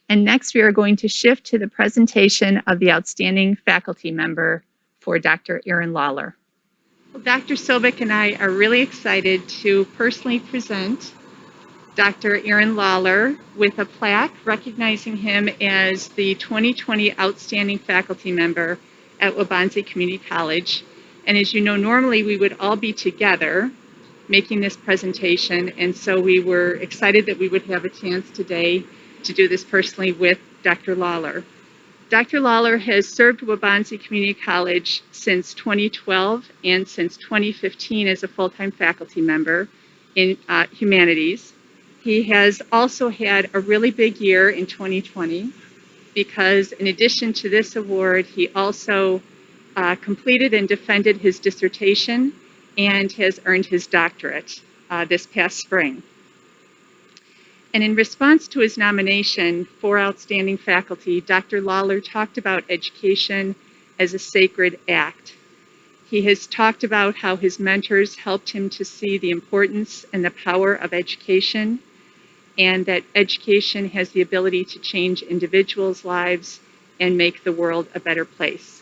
And next, we are going to shift to the presentation of the outstanding faculty member for Dr. Erin Lawler. Well, Dr. Sobek and I are really excited to personally present Dr. Erin Lawler with a plaque recognizing him as the 2020 Outstanding Faculty Member at Wabansie Community College. And as you know, normally we would all be together making this presentation, and so we were excited that we would have a chance today to do this personally with Dr. Lawler. Dr. Lawler has served Wabansie Community College since 2012 and since 2015 as a full-time faculty member in humanities. He has also had a really big year in 2020 because in addition to this award, he also completed and defended his dissertation and has earned his doctorate this past spring. And in response to his nomination for outstanding faculty, Dr. Lawler talked about education as a sacred act. He has talked about how his mentors helped him to see the importance and the power of education, and that education has the ability to change individuals' lives and make the world a better place.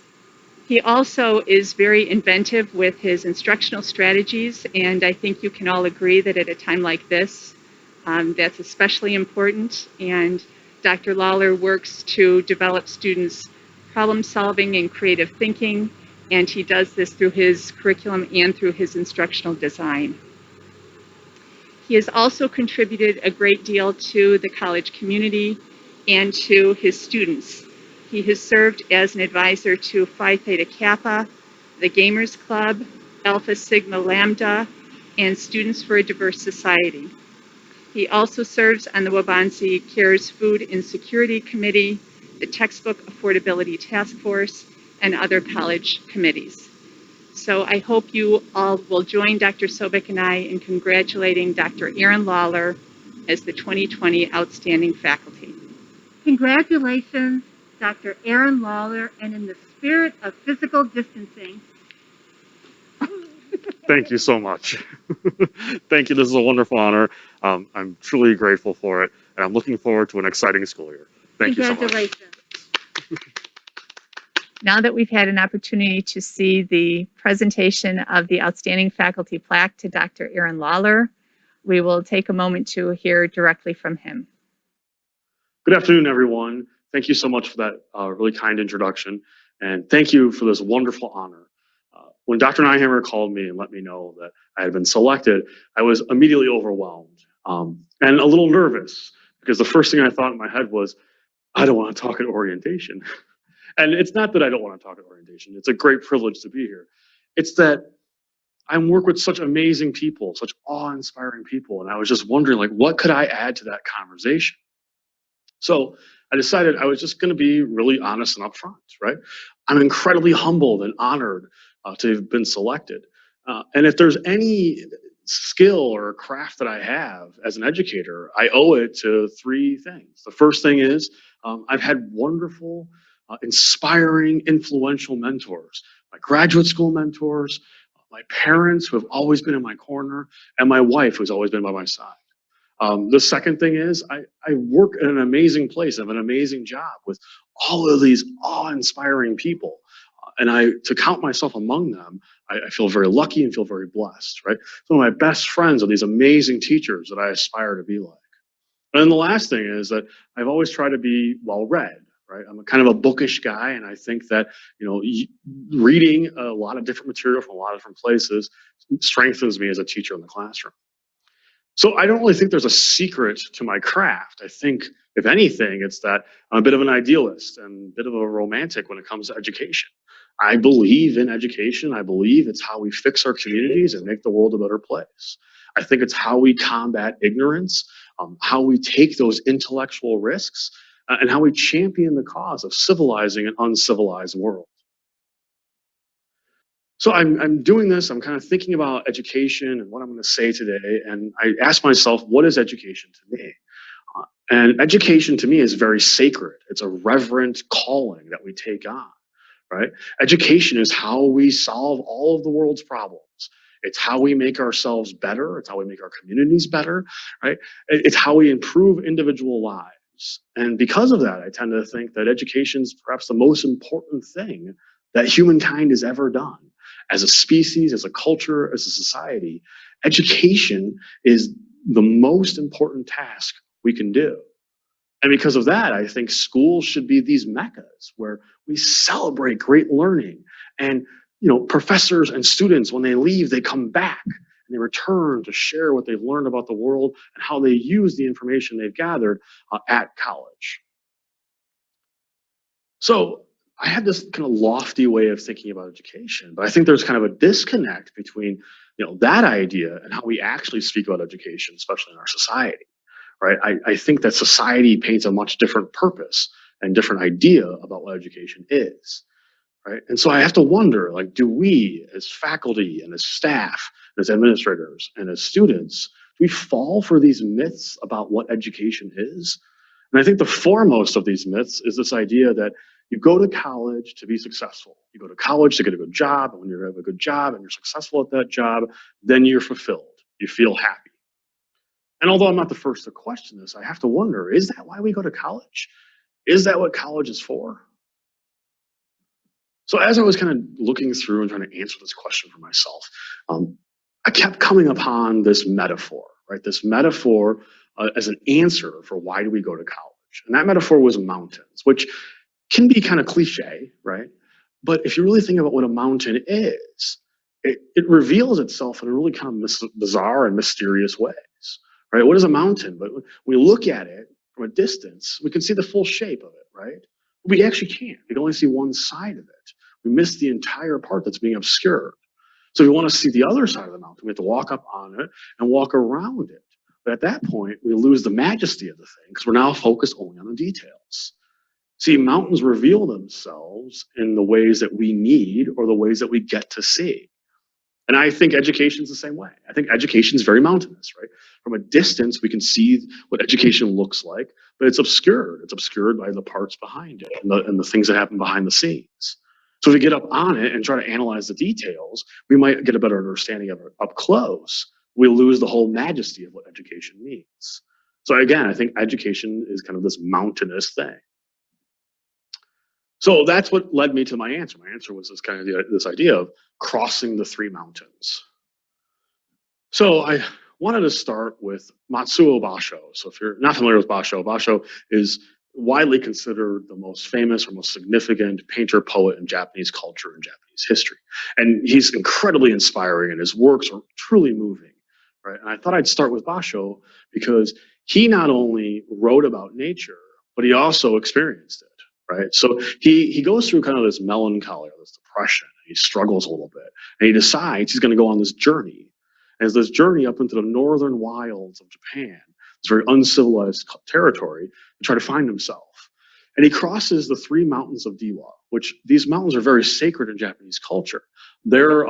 He also is very inventive with his instructional strategies, and I think you can all agree that at a time like this, that's especially important. And Dr. Lawler works to develop students' problem solving and creative thinking, and he does this through his curriculum and through his instructional design. He has also contributed a great deal to the college community and to his students. He has served as an advisor to Phi Theta Kappa, the Gamers Club, Alpha Sigma Lambda, and Students for a Diverse Society. He also serves on the Wabansie Cares Food Insecurity Committee, the Textbook Affordability Task Force, and other college committees. So I hope you all will join Dr. Sobek and I in congratulating Dr. Erin Lawler as the 2020 Outstanding Faculty. Congratulations, Dr. Erin Lawler, and in the spirit of physical distancing. Thank you so much. Thank you. This is a wonderful honor. I'm truly grateful for it, and I'm looking forward to an exciting school year. Thank you so much. Congratulations. Now that we've had an opportunity to see the presentation of the Outstanding Faculty Plaque to Dr. Erin Lawler, we will take a moment to hear directly from him. Good afternoon, everyone. Thank you so much for that really kind introduction, and thank you for this wonderful honor. When Dr. Nyhammer called me and let me know that I had been selected, I was immediately overwhelmed and a little nervous, because the first thing I thought in my head was, I don't want to talk at orientation. And it's not that I don't want to talk at orientation. It's a great privilege to be here. It's that I work with such amazing people, such awe-inspiring people, and I was just wondering, like, what could I add to that conversation? So I decided I was just going to be really honest and upfront, right? I'm incredibly humbled and honored to have been selected. And if there's any skill or craft that I have as an educator, I owe it to three things. The first thing is I've had wonderful, inspiring, influential mentors, my graduate school mentors, my parents who have always been in my corner, and my wife who's always been by my side. The second thing is I work in an amazing place. I have an amazing job with all of these awe-inspiring people. And to count myself among them, I feel very lucky and feel very blessed, right? Some of my best friends are these amazing teachers that I aspire to be like. And then the last thing is that I've always tried to be well-read, right? I'm a kind of a bookish guy, and I think that, reading a lot of different material from a lot of different places strengthens me as a teacher in the classroom. So I don't really think there's a secret to my craft. I think, if anything, it's that I'm a bit of an idealist and a bit of a romantic when it comes to education. I believe in education. I believe it's how we fix our communities and make the world a better place. I think it's how we combat ignorance, how we take those intellectual risks, and how we champion the cause of civilizing an uncivilized world. So I'm doing this, I'm kind of thinking about education and what I'm going to say today, and I ask myself, what is education to me? And education to me is very sacred. It's a reverent calling that we take on, right? Education is how we solve all of the world's problems. It's how we make ourselves better. It's how we make our communities better, right? It's how we improve individual lives. values. And because of that, I tend to think that education is perhaps the most important thing that humankind has ever done. As a species, as a culture, as a society, education is the most important task we can do. And because of that, I think schools should be these meccas where we celebrate great learning. And professors and students, when they leave, they come back and they return to share what they've learned about the world and how they use the information they've gathered at college. So I had this kind of lofty way of thinking about education, but I think there's kind of a disconnect between that idea and how we actually speak about education, especially in our society. Right? I think that society paints a much different purpose and different idea about what education is. Right? And so I have to wonder, do we as faculty and as staff, as administrators and as students, do we fall for these myths about what education is? And I think the foremost of these myths is this idea that you go to college to be successful. You go to college to get a good job, and when you have a good job and you're successful at that job, then you're fulfilled. You feel happy. And although I'm not the first to question this, I have to wonder, is that why we go to college? Is that what college is for? So as I was kind of looking through and trying to answer this question for myself, I kept coming upon this metaphor, right? This metaphor as an answer for why do we go to college? And that metaphor was mountains, which can be kind of cliche, right? But if you really think about what a mountain is, it reveals itself in a really kind of bizarre and mysterious ways. Right? What is a mountain? But when we look at it from a distance, we can see the full shape of it, right? We actually can't. We can only see one side of it. We miss the entire part that's being obscured. So if we want to see the other side of the mountain, we have to walk up on it and walk around it. But at that point, we lose the majesty of the thing because we're now focused only on the details. See, mountains reveal themselves in the ways that we need or the ways that we get to see. And I think education is the same way. I think education is very mountainous, right? From a distance, we can see what education looks like, but it's obscured. It's obscured by the parts behind it and the things that happen behind the scenes. So if we get up on it and try to analyze the details, we might get a better understanding of it up close. We lose the whole majesty of what education means. So again, I think education is kind of this mountainous thing. So that's what led me to my answer. My answer was this idea of crossing the three mountains. So I wanted to start with Matsuo Basho. So if you're not familiar with Basho, Basho is widely considered the most famous or most significant painter poet in Japanese culture and Japanese history. And he's incredibly inspiring and his works are truly moving. Right? And I thought I'd start with Basho because he not only wrote about nature, but he also experienced it. Right. So he goes through kind of this melancholy or this depression. He struggles a little bit and he decides he's going to go on this journey. And as this journey up into the northern wilds of Japan, this very uncivilized territory, to try to find himself. And he crosses the three mountains of Diwa, which these mountains are very sacred in Japanese culture. They're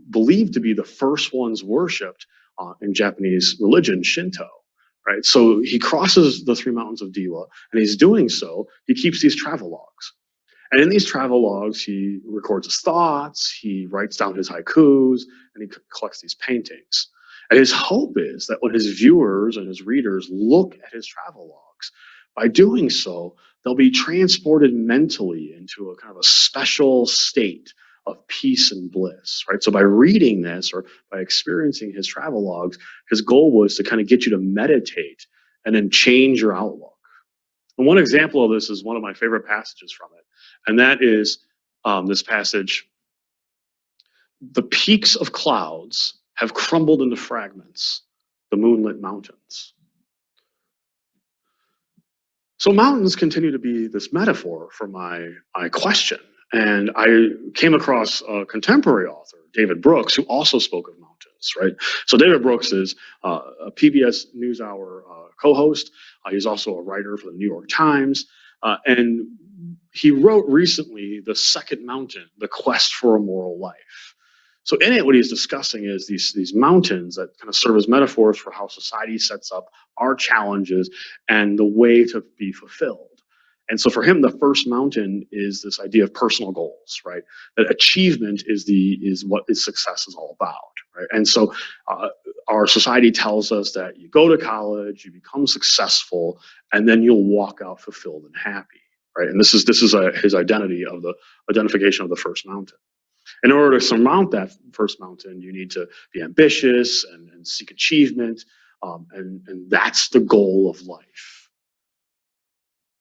believed to be the first ones worshipped in Japanese religion, Shinto. Right, so he crosses the three mountains of Diwa, and he's doing so. He keeps these travel logs, and in these travel logs, he records his thoughts. He writes down his haikus, and he collects these paintings. And his hope is that when his viewers and his readers look at his travel logs, by doing so, they'll be transported mentally into a kind of a special state of peace and bliss, right? So by reading this or by experiencing his travel logs, his goal was to kind of get you to meditate and then change your outlook. And one example of this is one of my favorite passages from it, and that is this passage: "The peaks of clouds have crumbled into fragments, the moonlit mountains." So mountains continue to be this metaphor for my question. And I came across a contemporary author, David Brooks, who also spoke of mountains, right? So David Brooks is a PBS NewsHour co-host. He's also a writer for the New York Times. And he wrote recently The Second Mountain, The Quest for a Moral Life. So in it, what he's discussing is these mountains that kind of serve as metaphors for how society sets up our challenges and the way to be fulfilled. And so for him, the first mountain is this idea of personal goals, right? That achievement is what success is all about, right? And so our society tells us that you go to college, you become successful, and then you'll walk out fulfilled and happy, right? And this is his identity of the identification of the first mountain. In order to surmount that first mountain, you need to be ambitious and seek achievement, and that's the goal of life.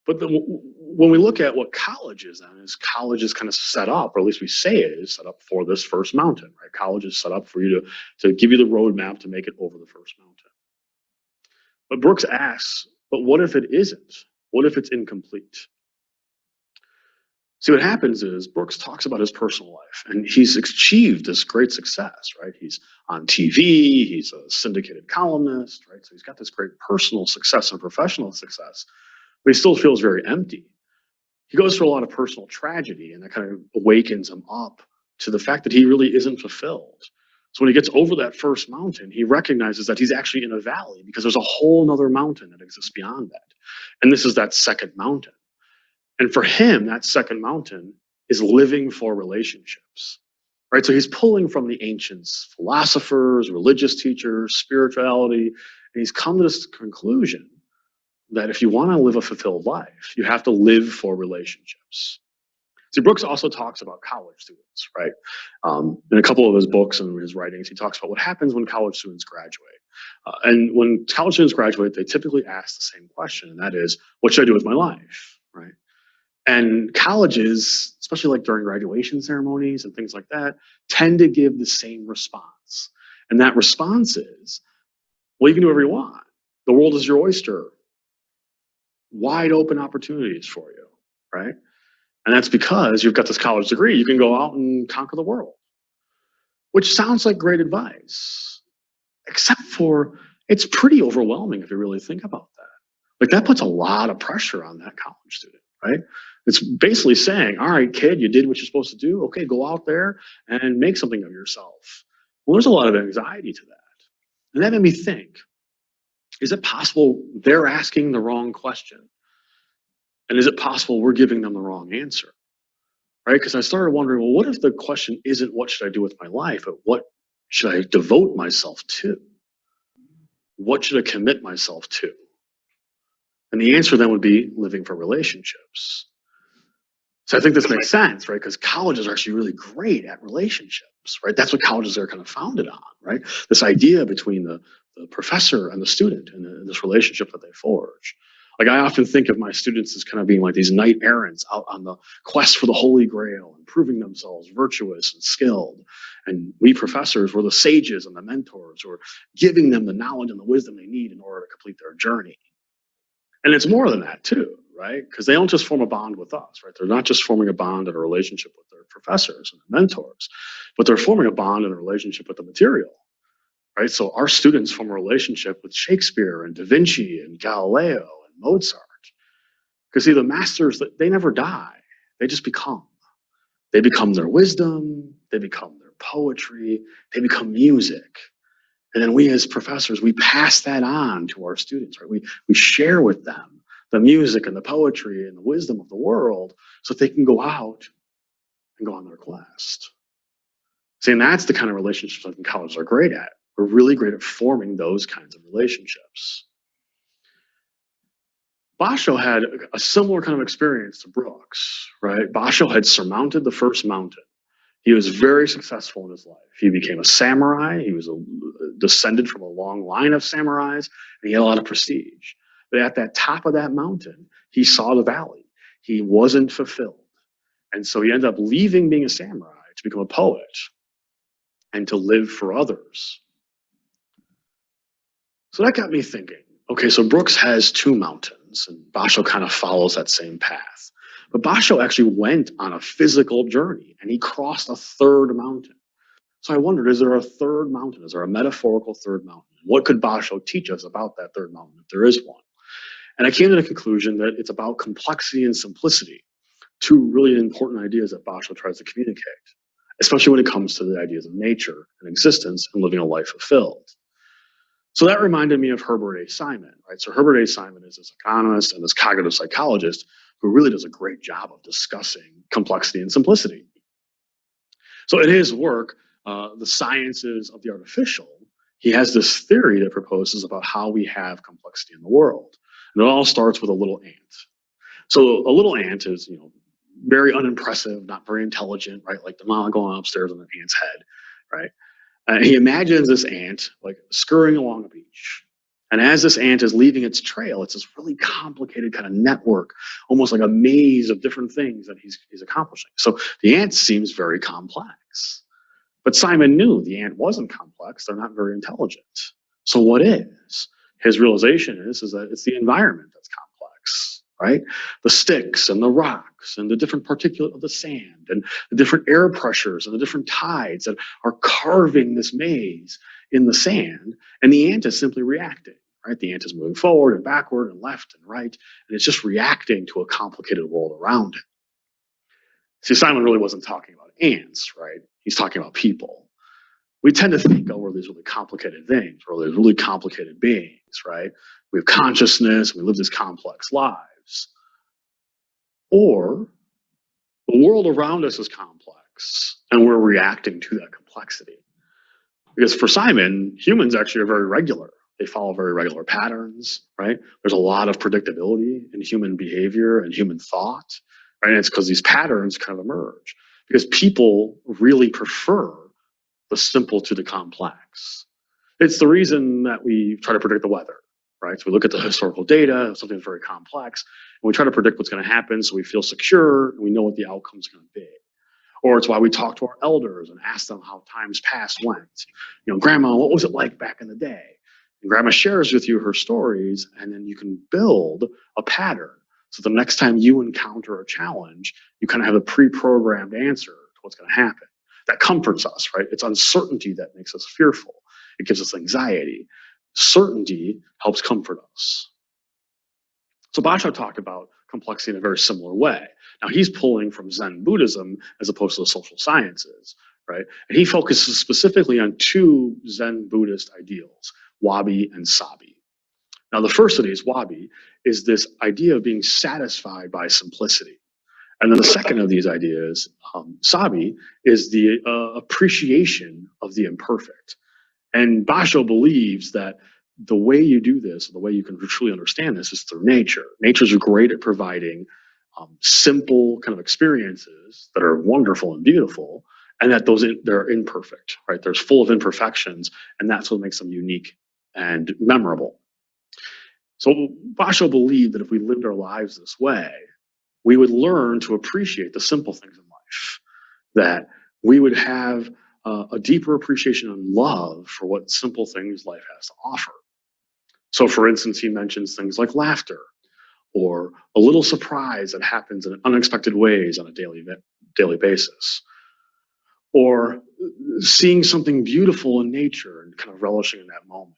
But when we look at what college is, then, is college is kind of set up, or at least we say it is set up for this first mountain, right? College is set up for you to give you the roadmap to make it over the first mountain. But Brooks asks, but what if it isn't? What if it's incomplete? See, what happens is Brooks talks about his personal life, and he's achieved this great success, right? He's on TV, he's a syndicated columnist, right? So he's got this great personal success and professional success, but he still feels very empty. He goes through a lot of personal tragedy, and that kind of awakens him up to the fact that he really isn't fulfilled. So when he gets over that first mountain, he recognizes that he's actually in a valley because there's a whole other mountain that exists beyond that. And this is that second mountain. And for him, that second mountain is living for relationships, right? So he's pulling from the ancients, philosophers, religious teachers, spirituality, and he's come to this conclusion that if you want to live a fulfilled life, you have to live for relationships. See, Brooks also talks about college students, right? In a couple of his books and his writings, he talks about what happens when college students graduate. And when college students graduate, they typically ask the same question, and that is, what should I do with my life, right? And colleges, especially like during graduation ceremonies and things like that, tend to give the same response. And that response is, well, you can do whatever you want. The world is your oyster. Wide open opportunities for you, right? And that's because you've got this college degree. You can go out and conquer the world, which sounds like great advice, except for it's pretty overwhelming if you really think about that. Like that puts a lot of pressure on that college student, right? It's basically saying, all right, kid, you did what you're supposed to do. Okay, go out there and make something of yourself. Well, there's a lot of anxiety to that. And that made me think, is it possible they're asking the wrong question? And is it possible we're giving them the wrong answer? Right? Because I started wondering, well, what if the question isn't what should I do with my life, but what should I devote myself to? What should I commit myself to? And the answer then would be living for relationships. So I think this makes sense, right? Because colleges are actually really great at relationships, right? That's what colleges are kind of founded on, right? This idea between the professor and the student and this relationship that they forge. Like I often think of my students as kind of being like these knight errants out on the quest for the Holy Grail and proving themselves virtuous and skilled. And we professors were the sages and the mentors who are giving them the knowledge and the wisdom they need in order to complete their journey. And it's more than that too, right? Because they don't just form a bond with us, right? They're not just forming a bond and a relationship with their professors and their mentors, but they're forming a bond and a relationship with the material, right? So our students form a relationship with Shakespeare and Da Vinci and Galileo and Mozart. Because see, the masters, they never die. They just become. They become their wisdom. They become their poetry. They become music. And then we as professors, we pass that on to our students, right? We share with them the music and the poetry and the wisdom of the world so that they can go out and go on their quest. See, and that's the kind of relationships I think colleges are great at. We're really great at forming those kinds of relationships. Basho had a similar kind of experience to Brooks, right? Basho had surmounted the first mountain. He was very successful in his life. He became a samurai. He was descended from a long line of samurais, and he had a lot of prestige. But at that top of that mountain, he saw the valley. He wasn't fulfilled. And so he ended up leaving being a samurai to become a poet and to live for others. So that got me thinking, okay, so Brooks has two mountains, and Basho kind of follows that same path. But Basho actually went on a physical journey, and he crossed a third mountain. So I wondered, is there a third mountain? Is there a metaphorical third mountain? What could Basho teach us about that third mountain, if there is one? And I came to the conclusion that it's about complexity and simplicity, two really important ideas that Basho tries to communicate, especially when it comes to the ideas of nature and existence and living a life fulfilled. So that reminded me of Herbert A. Simon, right? So Herbert A. Simon is this economist and this cognitive psychologist who really does a great job of discussing complexity and simplicity. So in his work, The Sciences of the Artificial, he has this theory that proposes about how we have complexity in the world. And it all starts with a little ant. So a little ant is, very unimpressive, not very intelligent, right? Like the mom going upstairs on the ant's head, right? And he imagines this ant like scurrying along a beach. And as this ant is leaving its trail, it's this really complicated kind of network, almost like a maze of different things that he's accomplishing. So the ant seems very complex. But Simon knew the ant wasn't complex. They're not very intelligent. So what is? His realization is that it's the environment that's complex, right? The sticks and the rocks and the different particulate of the sand and the different air pressures and the different tides that are carving this maze in the sand. And the ant is simply reacting, right? The ant is moving forward and backward and left and right. And it's just reacting to a complicated world around it. See, Simon really wasn't talking about ants, right? He's talking about people. We tend to think, oh, we're these really complicated things, we're these really complicated beings, right? We have consciousness, we live these complex lives. Or the world around us is complex, and we're reacting to that complexity. Because for Simon, humans actually are very regular. They follow very regular patterns, right? There's a lot of predictability in human behavior and human thought, right? And it's because these patterns kind of emerge. Because people really prefer the simple to the complex. It's the reason that we try to predict the weather, right? So we look at the historical data, something very complex, and we try to predict what's going to happen so we feel secure and we know what the outcome is going to be. Or it's why we talk to our elders and ask them how times past went. Grandma, what was it like back in the day? And Grandma shares with you her stories, and then you can build a pattern. So the next time you encounter a challenge, you kind of have a pre-programmed answer to what's going to happen. That comforts us, right? It's uncertainty that makes us fearful. It gives us anxiety. Certainty helps comfort us. So Basho talked about complexity in a very similar way. Now he's pulling from Zen Buddhism as opposed to the social sciences, right? And he focuses specifically on two Zen Buddhist ideals, Wabi and Sabi. Now the first of these, Wabi, is this idea of being satisfied by simplicity. And then the second of these ideas, Sabi, is the appreciation of the imperfect. And Basho believes that the way you do this, the way you can truly understand this, is through nature. Nature's great at providing simple kind of experiences that are wonderful and beautiful, and that they're imperfect, right? They're full of imperfections, and that's what makes them unique and memorable. So Basho believed that if we lived our lives this way, we would learn to appreciate the simple things in life, that we would have a deeper appreciation and love for what simple things life has to offer. So for instance, he mentions things like laughter, or a little surprise that happens in unexpected ways on a daily basis, or seeing something beautiful in nature and kind of relishing in that moment.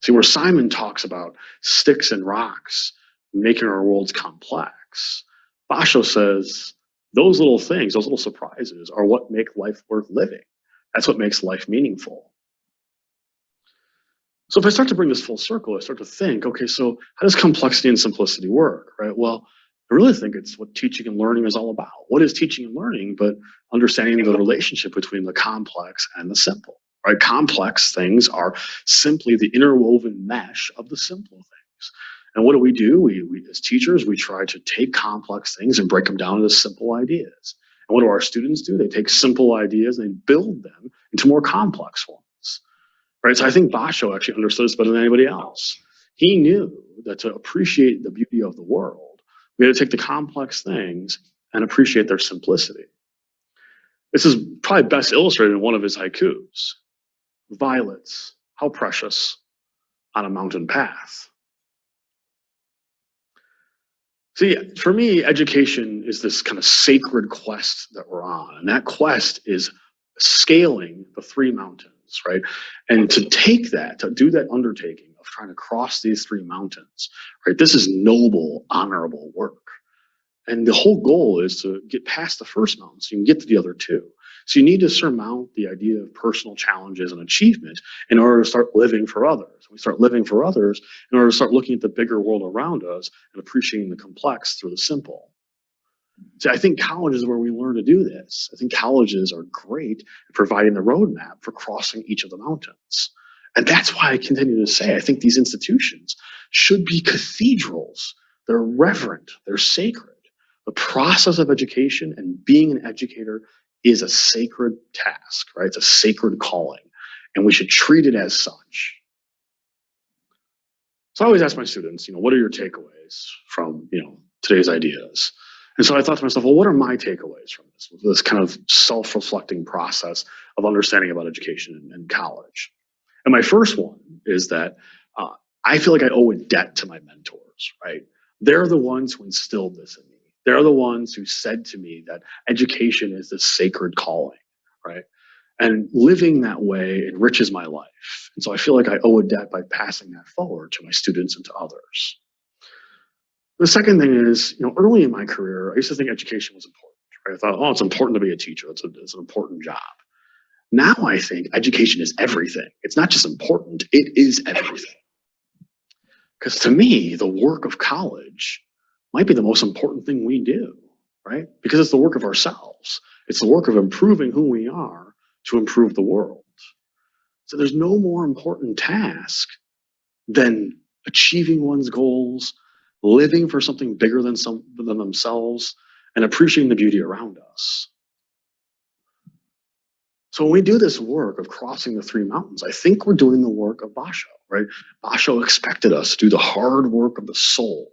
See, where Simon talks about sticks and rocks making our worlds complex, Basho says those little things, those little surprises, are what make life worth living. That's what makes life meaningful. So if I start to bring this full circle, I start to think, okay, so how does complexity and simplicity work, right? Well, I really think it's what teaching and learning is all about. What is teaching and learning but understanding the relationship between the complex and the simple, right? Complex things are simply the interwoven mesh of the simple things. And what do? We as teachers, we try to take complex things and break them down into simple ideas. And what do our students do? They take simple ideas and they build them into more complex ones. Right? So I think Basho actually understood this better than anybody else. He knew that to appreciate the beauty of the world, we had to take the complex things and appreciate their simplicity. This is probably best illustrated in one of his haikus. Violets, how precious on a mountain path. See, for me, education is this kind of sacred quest that we're on. And that quest is scaling the three mountains, right? And to take that, to do that undertaking of trying to cross these three mountains, right? This is noble, honorable work. And the whole goal is to get past the first mountain so you can get to the other two. So you need to surmount the idea of personal challenges and achievement in order to start living for others. We start living for others in order to start looking at the bigger world around us and appreciating the complex through the simple. So I think college is where we learn to do this. I think colleges are great at providing the roadmap for crossing each of the mountains. And that's why I continue to say I think these institutions should be cathedrals. They're reverent, they're sacred. The process of education and being an educator is a sacred task, right? It's a sacred calling, and we should treat it as such. So I always ask my students, what are your takeaways from, today's ideas? And so I thought to myself, well, what are my takeaways from this kind of self-reflecting process of understanding about education and college? And my first one is that I feel like I owe a debt to my mentors, right? They're the ones who instilled this in me. They're the ones who said to me that education is this sacred calling, right? And living that way enriches my life. And so I feel like I owe a debt by passing that forward to my students and to others. The second thing is, early in my career, I used to think education was important, right? I thought, it's important to be a teacher. It's an important job. Now I think education is everything. It's not just important, it is everything. Because to me, the work of college might be the most important thing we do, right? Because it's the work of ourselves. It's the work of improving who we are to improve the world. So there's no more important task than achieving one's goals, living for something bigger than themselves, and appreciating the beauty around us. So when we do this work of crossing the three mountains, I think we're doing the work of Basho, right? Basho expected us to do the hard work of the soul.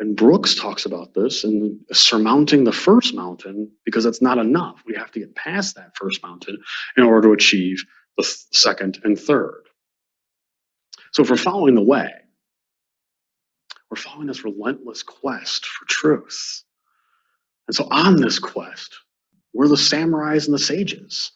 And Brooks talks about this in surmounting the first mountain, because it's not enough. We have to get past that first mountain in order to achieve the second and third. So if we're following the way, we're following this relentless quest for truth. And so on this quest, we're the samurais and the sages.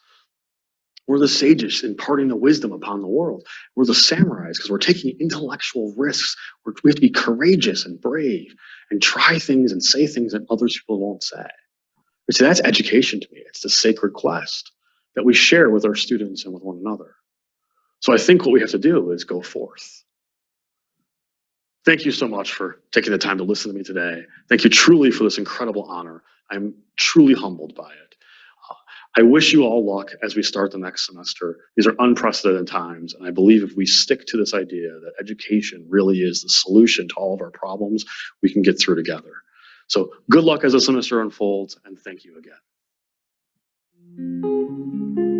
We're the sages imparting the wisdom upon the world. We're the samurais because we're taking intellectual risks. We have to be courageous and brave and try things and say things that others people won't say. So that's education to me. It's the sacred quest that we share with our students and with one another. So I think what we have to do is go forth. Thank you so much for taking the time to listen to me today. Thank you truly for this incredible honor. I'm truly humbled by it. I wish you all luck as we start the next semester. These are unprecedented times, and I believe if we stick to this idea that education really is the solution to all of our problems, we can get through together. So good luck as the semester unfolds, and thank you again.